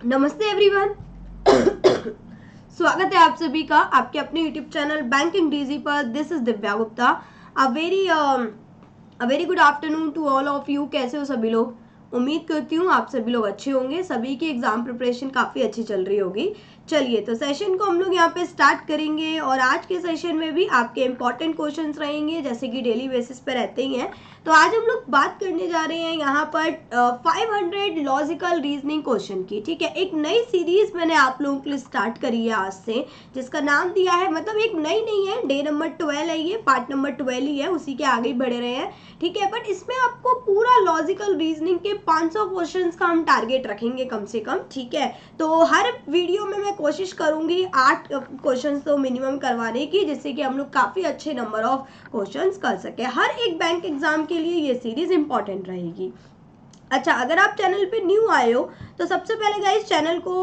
नमस्ते एवरीवन। स्वागत है आप सभी का आपके अपने यूट्यूब चैनल बैंकिंग डीजी पर। This is Divya Gupta. A very good afternoon to all of you. कैसे हो सभी लोग? उम्मीद करती हूँ आप सभी लोग अच्छे होंगे। सभी की एग्जाम प्रिपरेशन काफ़ी अच्छी चल रही होगी। चलिए तो सेशन को हम लोग यहाँ पे स्टार्ट करेंगे और आज के सेशन में भी आपके इंपॉर्टेंट क्वेश्चंस रहेंगे जैसे कि डेली बेसिस पे रहते ही हैं। तो आज हम लोग बात करने जा रहे हैं यहाँ पर 500 लॉजिकल रीजनिंग क्वेश्चन की। ठीक है, एक नई सीरीज मैंने आप लोगों के लिए स्टार्ट करी है आज से, जिसका नाम दिया है, मतलब एक नई नहीं है, डे नंबर 12 है, ये पार्ट नंबर 12 ही है, उसी के आगे बढ़ रहे हैं। ठीक है, बट इसमें आपको पूरा लॉजिकल रीजनिंग के 500 क्वेश्चंस का हम टारगेट रखेंगे कम से कम। ठीक है, तो हर वीडियो में मैं कोशिश करूंगी 8 क्वेश्चंस तो मिनिमम करवाने की, जिससे कि हम लोग काफ़ी अच्छे नंबर ऑफ क्वेश्चंस कर सके। हर एक बैंक एग्जाम के लिए ये सीरीज इंपॉर्टेंट रहेगी। अच्छा, अगर आप चैनल पे न्यू आए हो तो सबसे पहले गाइस चैनल को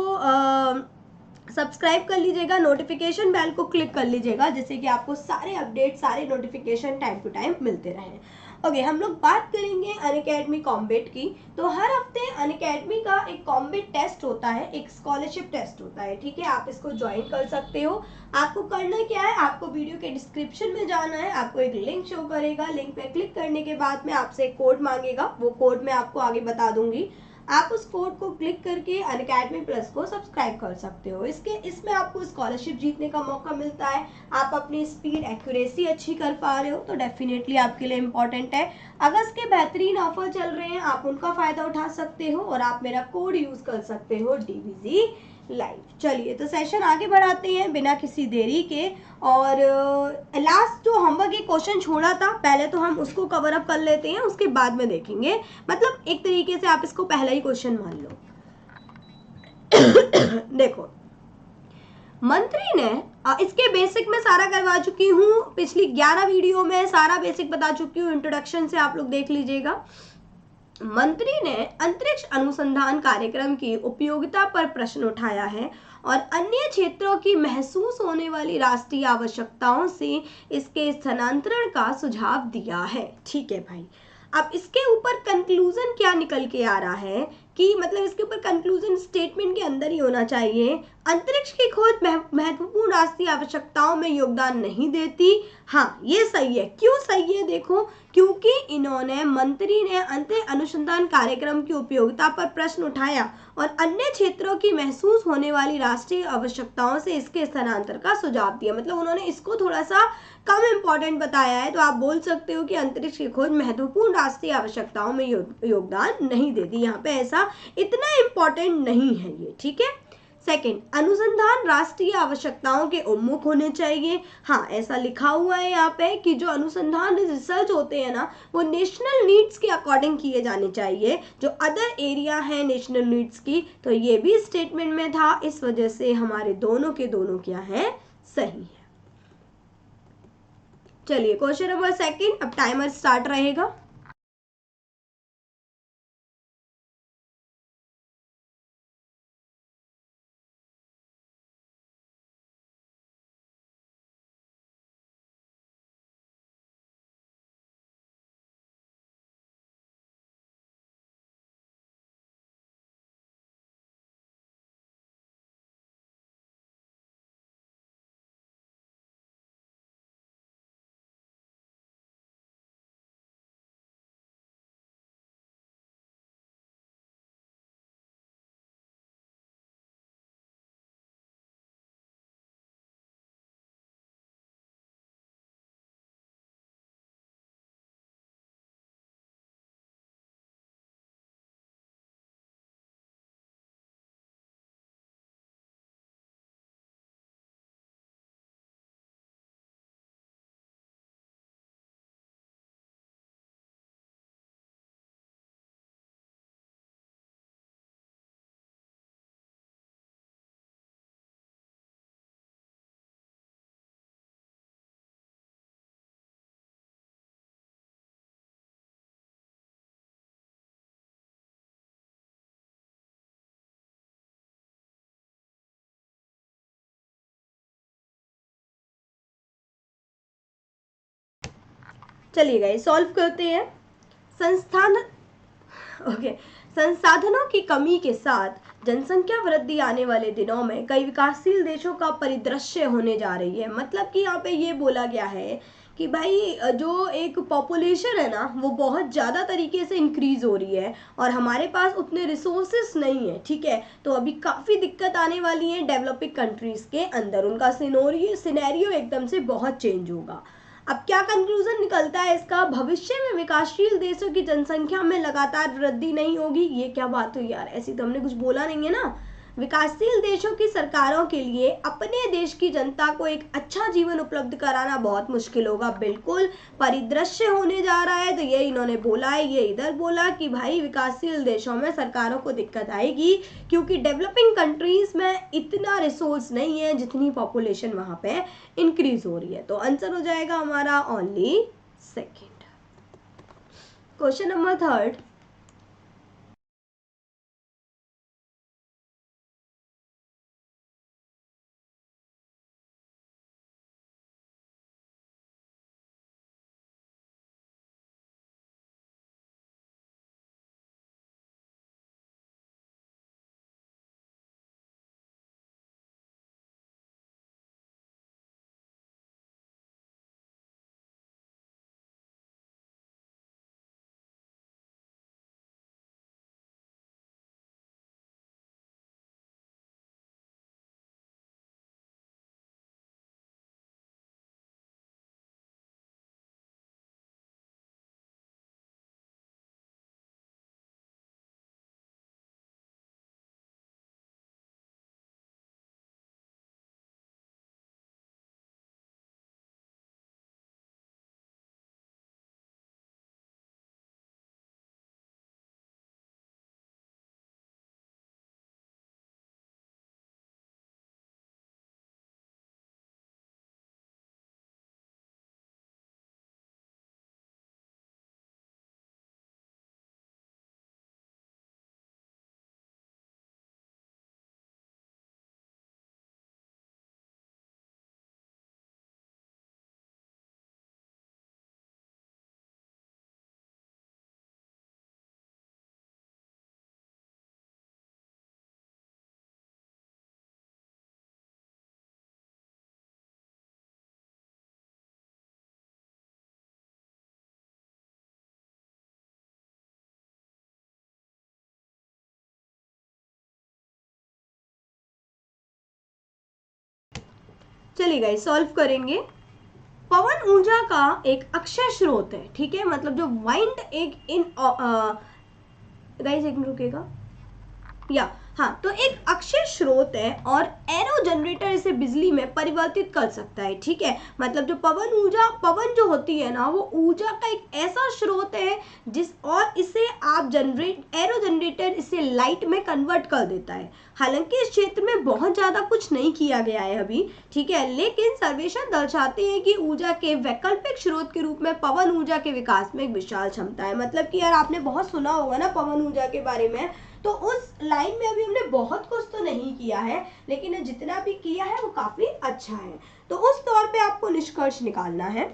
सब्सक्राइब कर लीजिएगा, नोटिफिकेशन बेल को क्लिक कर लीजिएगा, जिससे कि आपको सारे अपडेट, सारे नोटिफिकेशन टाइम टू टाइम मिलते रहें। ओके, हम लोग बात करेंगे अनअकैडमी कॉम्बेट की। तो हर हफ्ते अनअकैडमी का एक कॉम्बेट टेस्ट होता है, एक स्कॉलरशिप टेस्ट होता है। ठीक है, आप इसको ज्वाइन कर सकते हो। आपको करना क्या है, आपको वीडियो के डिस्क्रिप्शन में जाना है, आपको एक लिंक शो करेगा, लिंक पे क्लिक करने के बाद में आपसे एक कोड मांगेगा, वो कोड मैं आपको आगे बता दूंगी। आप उस कोड को क्लिक करके अनअकैडमी प्लस को सब्सक्राइब कर सकते हो। इसमें आपको स्कॉलरशिप जीतने का मौका मिलता है। आप अपनी स्पीड, एक्यूरेसी अच्छी कर पा रहे हो तो डेफिनेटली आपके लिए इम्पोर्टेंट है। अगस्त के बेहतरीन ऑफर चल रहे हैं, आप उनका फायदा उठा सकते हो और आप मेरा कोड यूज कर सकते हो, डीवीजी लाइव। चलिए तो सेशन आगे बढ़ाते हैं बिना किसी देरी के। और लास्ट जो होमवर्क एक क्वेश्चन छोड़ा था, पहले तो हम उसको कवर अप कर लेते हैं, उसके बाद में देखेंगे। मतलब एक तरीके से आप इसको पहला ही क्वेश्चन मान लो। देखो, मंत्री ने इसके बेसिक में सारा करवा चुकी हूँ, पिछली 11 वीडियो में सारा बेसिक बता चुकी हूँ, इंट्रोडक्शन से आप लोग देख लीजिएगा। मंत्री ने अंतरिक्ष अनुसंधान कार्यक्रम की उपयोगिता पर प्रश्न उठाया है और अन्य क्षेत्रों की महसूस होने वाली राष्ट्रीय आवश्यकताओं से इसके स्थानांतरण का सुझाव दिया है। ठीक है भाई, अब इसके ऊपर कंक्लूजन क्या निकल के आ रहा है कि मतलब इसके ऊपर कंक्लूजन स्टेटमेंट के अंदर ही होना चाहिए, अंतरिक्ष की खोज महत्वपूर्ण राष्ट्रीय आवश्यकताओं में योगदान नहीं देती। हाँ, ये सही है। क्यों सही है? देखो, क्योंकि इन्होंने, मंत्री ने अंतरिक्ष अनुसंधान कार्यक्रम की उपयोगिता पर प्रश्न उठाया और अन्य क्षेत्रों की महसूस होने वाली राष्ट्रीय आवश्यकताओं से इसके स्थानांतरण का सुझाव दिया। मतलब उन्होंने इसको थोड़ा सा कम इम्पोर्टेंट बताया है, तो आप बोल सकते हो कि अंतरिक्ष की खोज महत्वपूर्ण राष्ट्रीय आवश्यकताओं में योगदान नहीं देती। यहाँ पे ऐसा इतना इम्पोर्टेंट नहीं है ये। ठीक है, सेकेंड, अनुसंधान राष्ट्रीय आवश्यकताओं के उन्मुख होने चाहिए। हाँ, ऐसा लिखा हुआ है यहाँ पे कि जो अनुसंधान रिसर्च होते हैं ना, वो नेशनल नीड्स के अकॉर्डिंग किए जाने चाहिए, जो अदर एरिया है नेशनल नीड्स की। तो ये भी स्टेटमेंट में था, इस वजह से हमारे दोनों के दोनों क्या है, सही है। चलिए क्वेश्चन नंबर सेकेंड, अब टाइमर स्टार्ट रहेगा। चलिए गाइस, सॉल्व करते हैं। संस्थान, ओके, संसाधनों की कमी के साथ जनसंख्या वृद्धि आने वाले दिनों में कई विकासशील देशों का परिदृश्य होने जा रही है। मतलब कि यहाँ पे ये बोला गया है कि भाई जो एक पॉपुलेशन है ना वो बहुत ज़्यादा तरीके से इंक्रीज हो रही है और हमारे पास उतने रिसोर्सेस नहीं है, ठीक है। तो अभी काफ़ी दिक्कत आने वाली है डेवलपिंग कंट्रीज़ के अंदर, उनका सिनेरियो एकदम से बहुत चेंज होगा। अब क्या कंक्लूजन निकलता है इसका, भविष्य में विकासशील देशों की जनसंख्या में लगातार वृद्धि नहीं होगी। ये क्या बात हुई यार, ऐसी तो हमने कुछ बोला नहीं है ना। विकासशील देशों की सरकारों के लिए अपने देश की जनता को एक अच्छा जीवन उपलब्ध कराना बहुत मुश्किल होगा। बिल्कुल परिदृश्य होने जा रहा है। तो ये इन्होंने बोला है, ये इधर बोला कि भाई विकासशील देशों में सरकारों को दिक्कत आएगी क्योंकि डेवलपिंग कंट्रीज में इतना रिसोर्स नहीं है जितनी पॉपुलेशन वहां पे इंक्रीज हो रही है। तो आंसर हो जाएगा हमारा only second. Question number third, चलिए गाइस सॉल्व करेंगे। पवन ऊर्जा का एक अक्षय स्रोत है, ठीक है। मतलब जो वाइंड एक इन गाइस एक मिनट रुकेगा या हाँ, तो एक अक्षय स्रोत है और एरो जनरेटर इसे बिजली में परिवर्तित कर सकता है, ठीक है। मतलब जो पवन जो होती है ना वो ऊर्जा का एक ऐसा स्रोत है जिस और इसे आप एरो जनरेटर इसे लाइट में कन्वर्ट कर देता है। हालांकि इस क्षेत्र में बहुत ज्यादा कुछ नहीं किया गया है अभी, ठीक है, लेकिन सर्वेक्षण दर्शाते हैं कि ऊर्जा के वैकल्पिक स्रोत के रूप में पवन ऊर्जा के विकास में एक विशाल क्षमता है। मतलब कि यार आपने बहुत सुना होगा ना पवन ऊर्जा के बारे में, तो उस लाइन में अभी हमने बहुत कुछ तो नहीं किया है, लेकिन जितना भी किया है वो काफी अच्छा है। तो उस तौर पे आपको निष्कर्ष निकालना है,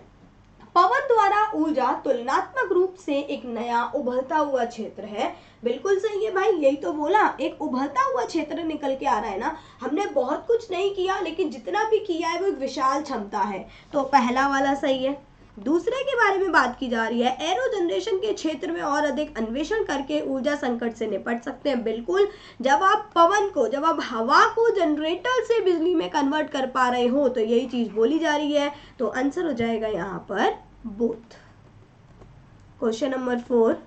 पवन द्वारा ऊर्जा तुलनात्मक रूप से एक नया उभरता हुआ क्षेत्र है। बिल्कुल सही है भाई, यही तो बोला, एक उभरता हुआ क्षेत्र निकल के आ रहा है ना। हमने बहुत कुछ नहीं किया लेकिन जितना भी किया है वो एक विशाल क्षमता है। तो पहला वाला सही है। दूसरे के बारे में बात की जा रही है, एरो जनरेशन के क्षेत्र में और अधिक अन्वेषण करके ऊर्जा संकट से निपट सकते हैं। बिल्कुल, जब आप हवा को जनरेटर से बिजली में कन्वर्ट कर पा रहे हो तो यही चीज बोली जा रही है। तो आंसर हो जाएगा यहाँ पर बोथ। क्वेश्चन नंबर 4,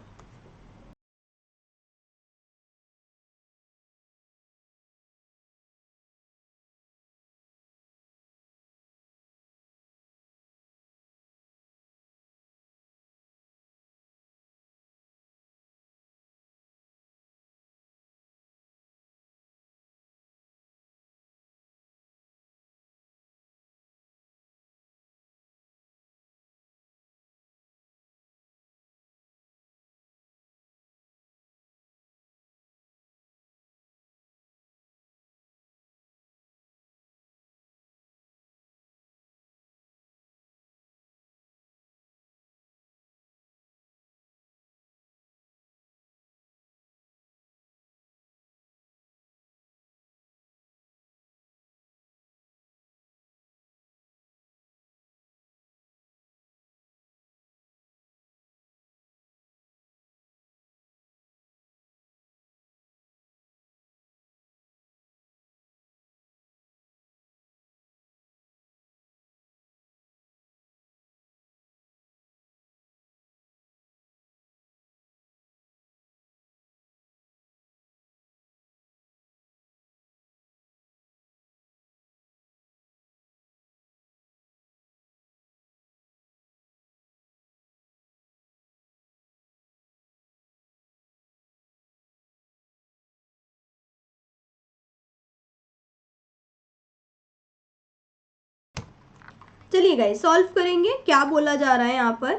चलिए गाइस सॉल्व करेंगे। क्या बोला जा रहा है यहाँ पर,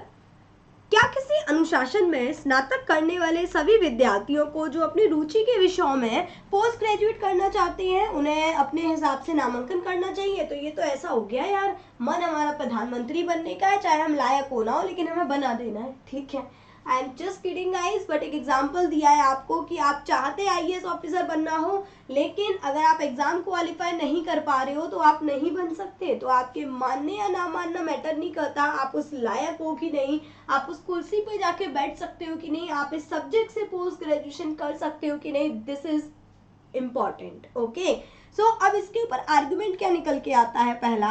क्या किसी अनुशासन में स्नातक करने वाले सभी विद्यार्थियों को जो अपनी रुचि के विषयों में पोस्ट ग्रेजुएट करना चाहते हैं उन्हें अपने हिसाब से नामांकन करना चाहिए? तो ये तो ऐसा हो गया यार, मन हमारा प्रधानमंत्री बनने का है, चाहे हम लायक हो ना हो लेकिन हमें बना देना है, ठीक है। I am just kidding guys, but एक एग्जाम्पल दिया है आपको कि आप चाहते आईएएस ऑफिसर बनना हो लेकिन अगर आप एग्जाम क्वालिफाई नहीं कर पा रहे हो तो आप नहीं बन सकते। तो आपके मानने या ना मानना मैटर नहीं करता, आप उस लायक हो कि नहीं, आप उस कुर्सी पे जाके बैठ सकते हो कि नहीं, आप इस सब्जेक्ट से पोस्ट ग्रेजुएशन कर सकते हो कि नहीं, दिस इज इम्पॉर्टेंट। ओके, सो अब इसके ऊपर आर्गुमेंट क्या निकल के आता है, पहला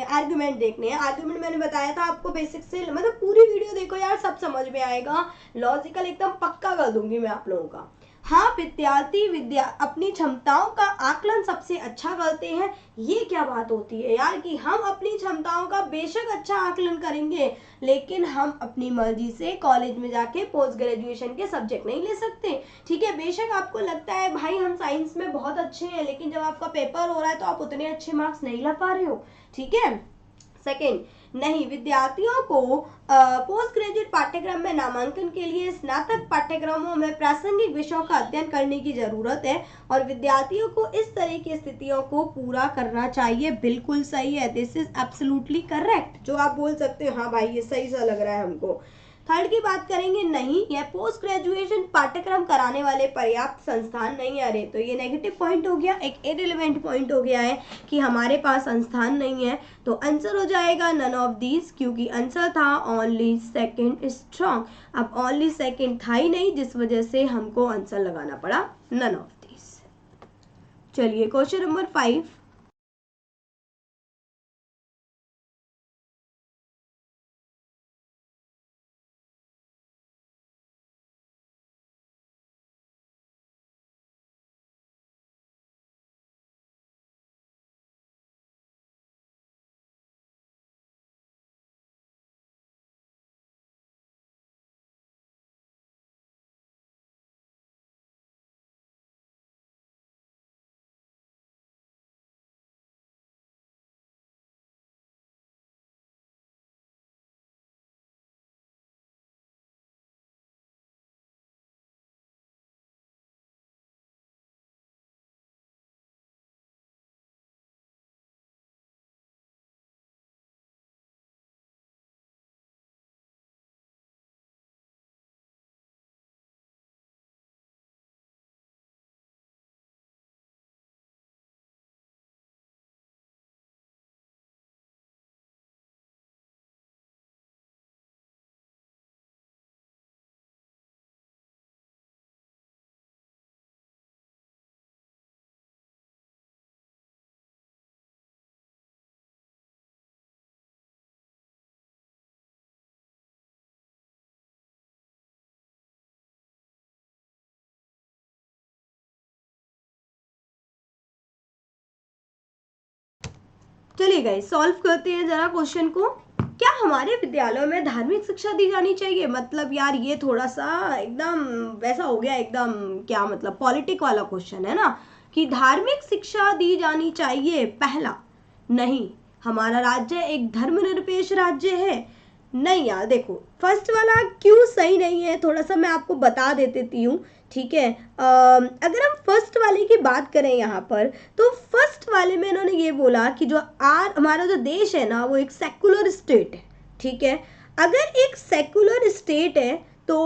आर्गुमेंट देखने हैं। आर्गुमेंट मैंने बताया था आपको बेसिक से, मतलब पूरी वीडियो देखो यार, सब समझ में आएगा, लॉजिकल एकदम पक्का कर दूंगी मैं आप लोगों का। हाँ, विद्यार्थी अपनी क्षमताओं का आकलन सबसे अच्छा करते हैं। ये क्या बात होती है यार कि हम अपनी क्षमताओं का बेशक अच्छा आकलन करेंगे लेकिन हम अपनी मर्जी से कॉलेज में जाके पोस्ट ग्रेजुएशन के सब्जेक्ट नहीं ले सकते, ठीक है। बेशक आपको लगता है भाई हम साइंस में बहुत अच्छे हैं लेकिन जब आपका पेपर हो रहा है तो आप उतने अच्छे मार्क्स नहीं ला पा रहे हो, ठीक है। सेकेंड, नहीं, विद्यार्थियों को पोस्ट ग्रेजुएट पाठ्यक्रम में नामांकन के लिए स्नातक पाठ्यक्रमों में प्रासंगिक विषयों का अध्ययन करने की जरूरत है और विद्यार्थियों को इस तरह की स्थितियों को पूरा करना चाहिए। बिल्कुल सही है, दिस इज एब्सोल्युटली करेक्ट, जो आप बोल सकते हो हाँ भाई ये सही सा लग रहा है हमको। थर्ड की बात करेंगे, नहीं, यह पोस्ट ग्रेजुएशन पाठ्यक्रम कराने वाले पर्याप्त संस्थान नहीं। अरे तो ये नेगेटिव पॉइंट हो गया, एक इररिलेवेंट पॉइंट हो गया है कि हमारे पास संस्थान नहीं है। तो आंसर हो जाएगा नन ऑफ दीज, क्योंकि आंसर था ओनली सेकंड स्ट्रॉन्ग। अब ओनली सेकंड था ही नहीं जिस वजह से हमको आंसर लगाना पड़ा नन ऑफ दीज। चलिए क्वेश्चन नंबर 5, चलिए गाइस सॉल्व करते हैं जरा क्वेश्चन को। क्या हमारे विद्यालयों में धार्मिक शिक्षा दी जानी चाहिए? मतलब यार ये थोड़ा सा एकदम वैसा हो गया, एकदम क्या मतलब पॉलिटिक वाला क्वेश्चन है ना, कि धार्मिक शिक्षा दी जानी चाहिए। पहला, नहीं, हमारा राज्य एक धर्मनिरपेक्ष राज्य है। नहीं यार देखो, फर्स्ट वाला क्यों सही नहीं है थोड़ा सा मैं आपको बता देती हूँ, ठीक है। अगर हम फर्स्ट वाले की बात करें यहाँ पर, तो फर्स्ट वाले में इन्होंने ये बोला कि जो हमारा जो देश है ना वो एक सेकुलर स्टेट है, ठीक है। अगर एक सेकुलर स्टेट है तो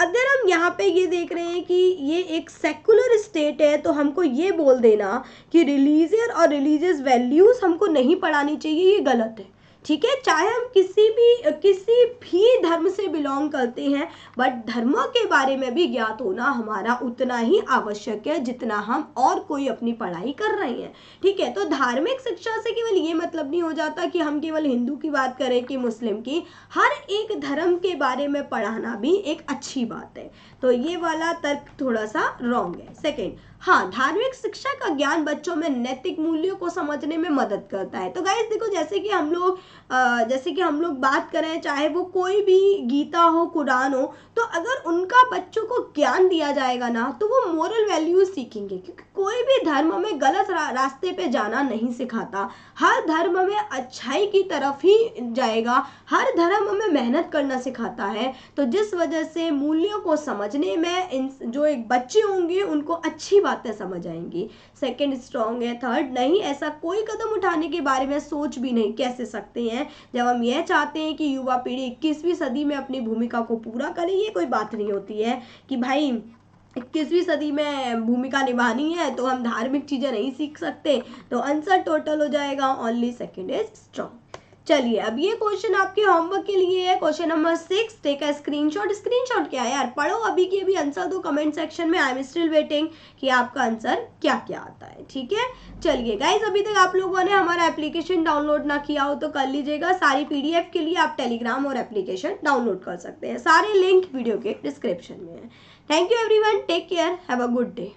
अगर हम यहाँ पे ये देख रहे हैं कि ये एक सेकुलर स्टेट है तो हमको ये बोल देना कि रिलीजियस और रिलीजियस वैल्यूज हमको नहीं पढ़ानी चाहिए, ये गलत है, ठीक है। चाहे हम किसी भी धर्म से बिलोंग करते हैं बट धर्मों के बारे में भी ज्ञात होना हमारा उतना ही आवश्यक है जितना हम और कोई अपनी पढ़ाई कर रहे हैं, ठीक है। तो धार्मिक शिक्षा से केवल ये मतलब नहीं हो जाता कि हम केवल हिंदू की बात करें कि मुस्लिम की, हर एक धर्म के बारे में पढ़ाना भी एक अच्छी बात है। तो ये वाला तर्क थोड़ा सा रॉन्ग है। सेकेंड, हाँ, धार्मिक शिक्षा का ज्ञान बच्चों में नैतिक मूल्यों को समझने में मदद करता है। तो गाइस देखो, जैसे कि हम लोग बात करें, चाहे वो कोई भी गीता हो, कुरान हो, तो अगर उनका बच्चों को ज्ञान दिया जाएगा ना, तो वो मोरल वैल्यूज सीखेंगे, क्योंकि कोई भी धर्म में गलत रास्ते पे जाना नहीं सिखाता। हर धर्म में अच्छाई की तरफ ही जाएगा, हर धर्म में मेहनत करना सिखाता है। तो जिस वजह से मूल्यों को समझने में जो एक बच्चे होंगे उनको अच्छी बातें समझ आएंगी। सेकंड स्ट्रॉन्ग है। थर्ड, नहीं, ऐसा कोई कदम उठाने के बारे में सोच भी नहीं कैसे सकते हैं जब हम यह चाहते हैं कि युवा पीढ़ी 21वीं सदी में अपनी भूमिका को पूरा करे। ये कोई बात नहीं होती है कि भाई 21वीं सदी में भूमिका निभानी है तो हम धार्मिक चीजें नहीं सीख सकते, तो आंसर टोटल हो जाएगा ओनली सेकंड इज स्ट्रॉन्ग। चलिए, अब ये क्वेश्चन आपके होमवर्क के लिए है, question number 6। Take a screenshot. Screenshot क्या है यार, पढ़ो अभी की अभी आंसर दो कमेंट सेक्शन में। आई एम स्टिल वेटिंग कि आपका आंसर क्या क्या आता है। ठीक है, चलिए गाइज, अभी तक आप लोगों ने हमारा एप्लीकेशन डाउनलोड ना किया हो तो कर लीजिएगा। सारी पीडीएफ के लिए आप टेलीग्राम और एप्लीकेशन डाउनलोड कर सकते हैं। सारे लिंक वीडियो के डिस्क्रिप्शन में है। Thank you everyone, take care, have a good day.